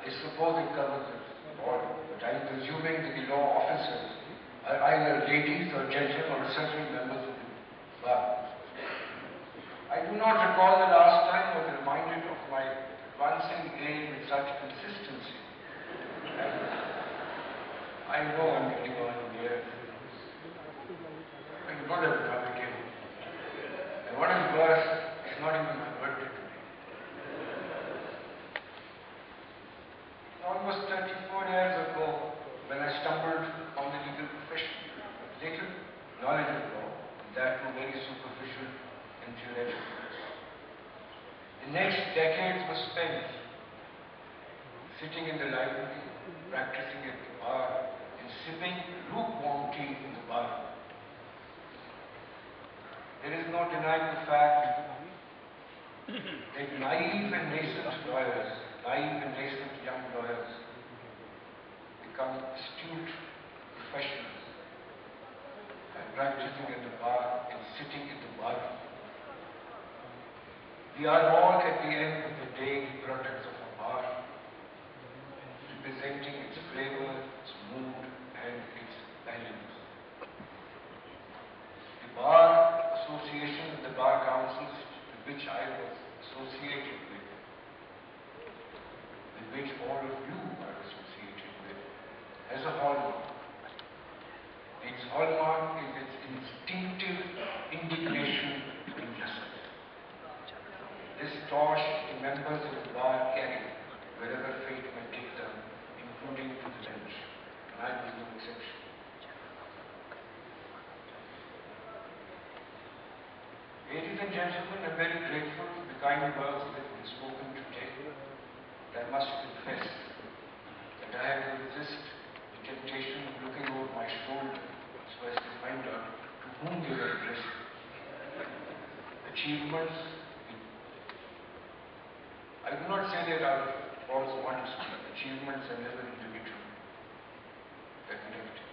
I suppose it covers it all, but I am presuming that the law officers are either ladies or gentlemen or certain members of the bar. I do not recall the last time I was reminded of my advancing age with such consistency. And I know I'm getting on here. I do not have to have it in. And what is worse, it's not even my birthday today. Almost 34 years ago, when I stumbled on the legal profession, little knowledge of law, that too very superficial and theoretical. The next decades were spent sitting in the library, practicing at the bar, and sipping lukewarm tea in the bar. There is no denying the fact that naive and nascent lawyers, young lawyers, become astute professionals by practicing at the bar and sitting at the bar. We are all at the end of the day products of a bar, representing its flavor, its mood, and its values. The Bar Association and the Bar Councils with which I was associated with which all of you are associated with, has a hallmark. Its hallmark is its instinctive indignation to injustice. This torch the members of the bar carry wherever fate may take them, including to the bench, and I was no exception. Ladies and gentlemen, I'm very grateful for the kind words that have been spoken today. I must confess that I had to resist the temptation of looking over my shoulder so as to find out to whom they were addressed. Achievements, I do not say that out of false modesty. Achievements are never individual. They're collective.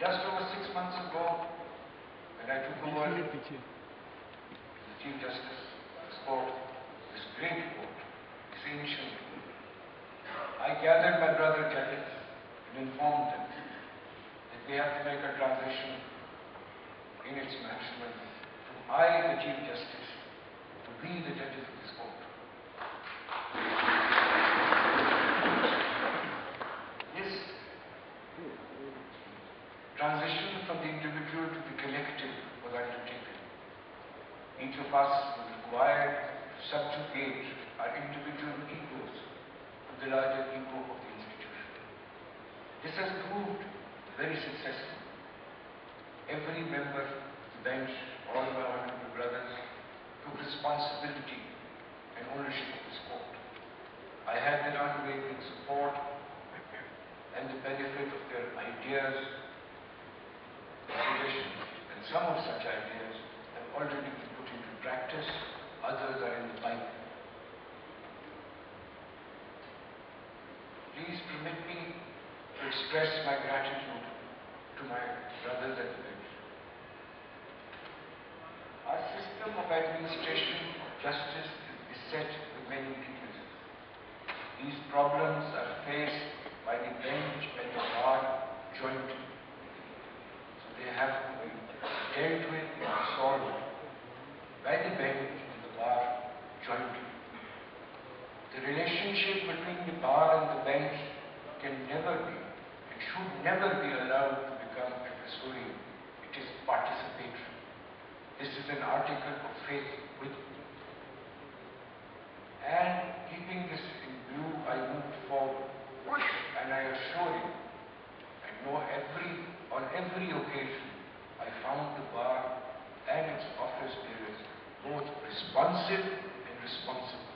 Just over 6 months ago, when I took over as the Chief Justice, this great court, this ancient court, I gathered my brother judges and informed them that they have to make a transition in its management from I, the Chief Justice, to we, the judges of this court. This transition from the individual to the collective was undertaken. Each of us was required to subjugate our individual egos to the larger ego of the institution. This has proved very successful. Every member of the bench, all my honorable brothers, took responsibility and ownership of this court. I had their unwavering support and the benefit of their ideas and suggestions, and some of such ideas have already been put into practice, others are in the pipe. Please permit me to express my gratitude to my brothers at the bench. Our system of administration of justice is beset with many weaknesses. These problems are faced by the bench and the bar jointly. So they have to be dealt with and solved by the bench and the bar jointly. The relationship between the bar and the bench can never be and should never be allowed to become adversarial. It is participatory. This is an article of faith with me. And keeping this in view, I moved forward. And I assure you, on every occasion, I found the bar and its office bearers both responsive and responsible,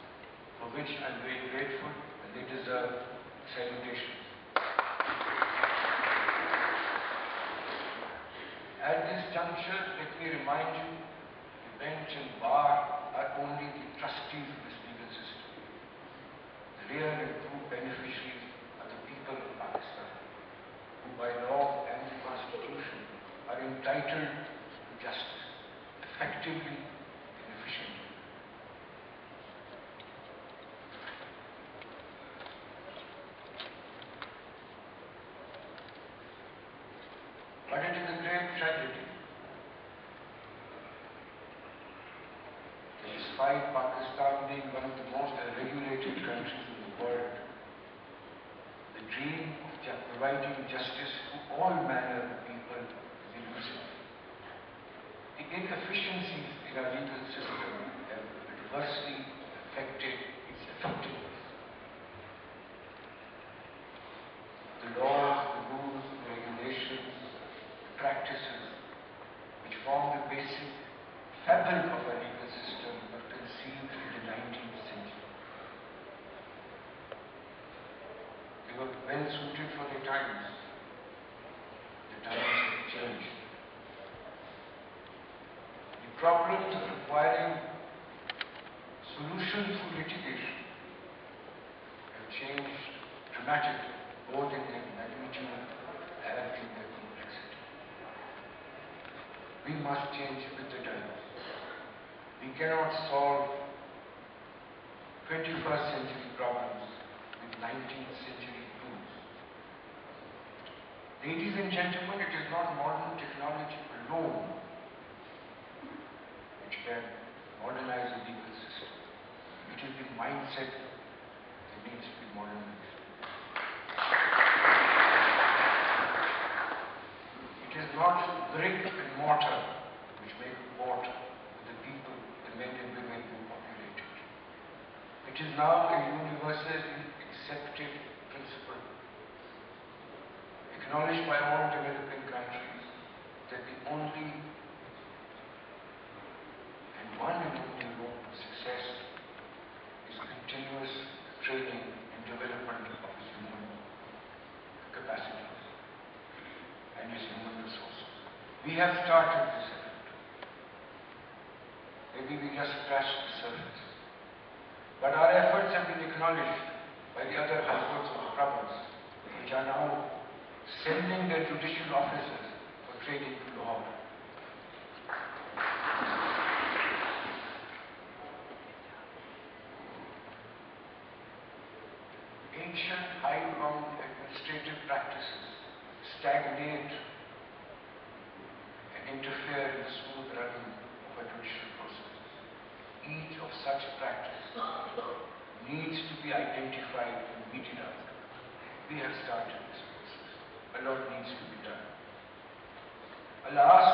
for which I am very grateful, and they deserve salutations. At this juncture, let me remind you, the bench and bar are only the trustees of this legal system. The real and true beneficiaries are the people of Pakistan, who by law and the Constitution are entitled to justice, effectively and efficiently. But it is a great tragedy that despite Pakistan being one of the most regulated countries in the world, the dream of providing justice to all manner of people is elusive. The inefficiencies in our legal system have adversely affected its effectiveness. The laws, the rules, the regulations, the practices which form the basic fabric of our legal system were conceived in the 19th century. They were well suited for their times. The times have changed. The problems of requiring solutions through litigation have changed dramatically, both in their magnitude and in their complexity. We must change with the times. We cannot solve 21st century problems with 19th century tools. Ladies and gentlemen, it is not modern technology alone which can modernize the legal system. It is the mindset that needs to be modernized. It is not brick and mortar which make a port with the people, the men and women who populate it. It is now a universally accepted principle, acknowledged by all developing countries, that the only and one and only road to success is continuous training and development of its human capacities and its human resources. We have started this effort. Maybe we just scratched the surface. But our efforts have been acknowledged by the other high courts of the province, which are now sending their judicial officers for training to Lahore. Ancient high-bound administrative practices stagnate and interfere in the smooth running of a judicial process. Each of such practices needs to be identified and weeded out. We have started this process. A lot needs to be done. Alas,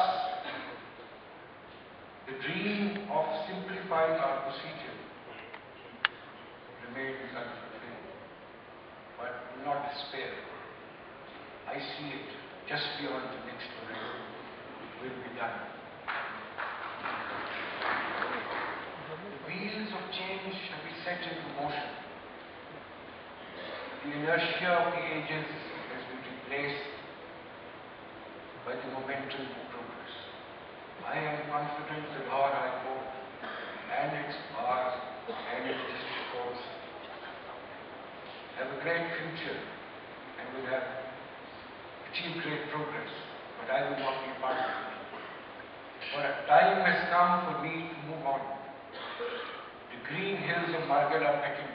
the dream of simplifying our procedure remains unfulfilled. But do not despair. I see it just beyond the next horizon. It will be done. The wheels of change shall be set into motion. The inertia of the ages has been replaced by the momentum of progress. I am confident the Lahore High Court and its bars and its district courts have a great future and will have achieved great progress, but I will not be a part of it. For a time has come for me to move on. The green hills of Margala Peckham,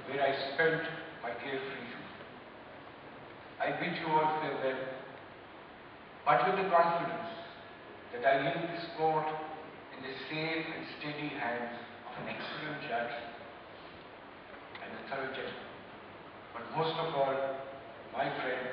where I spent my carefree youth. I bid you all farewell, but with the confidence that I leave this court in the safe and steady hands of an excellent judge and a thorough gentleman. But most of all, my friend,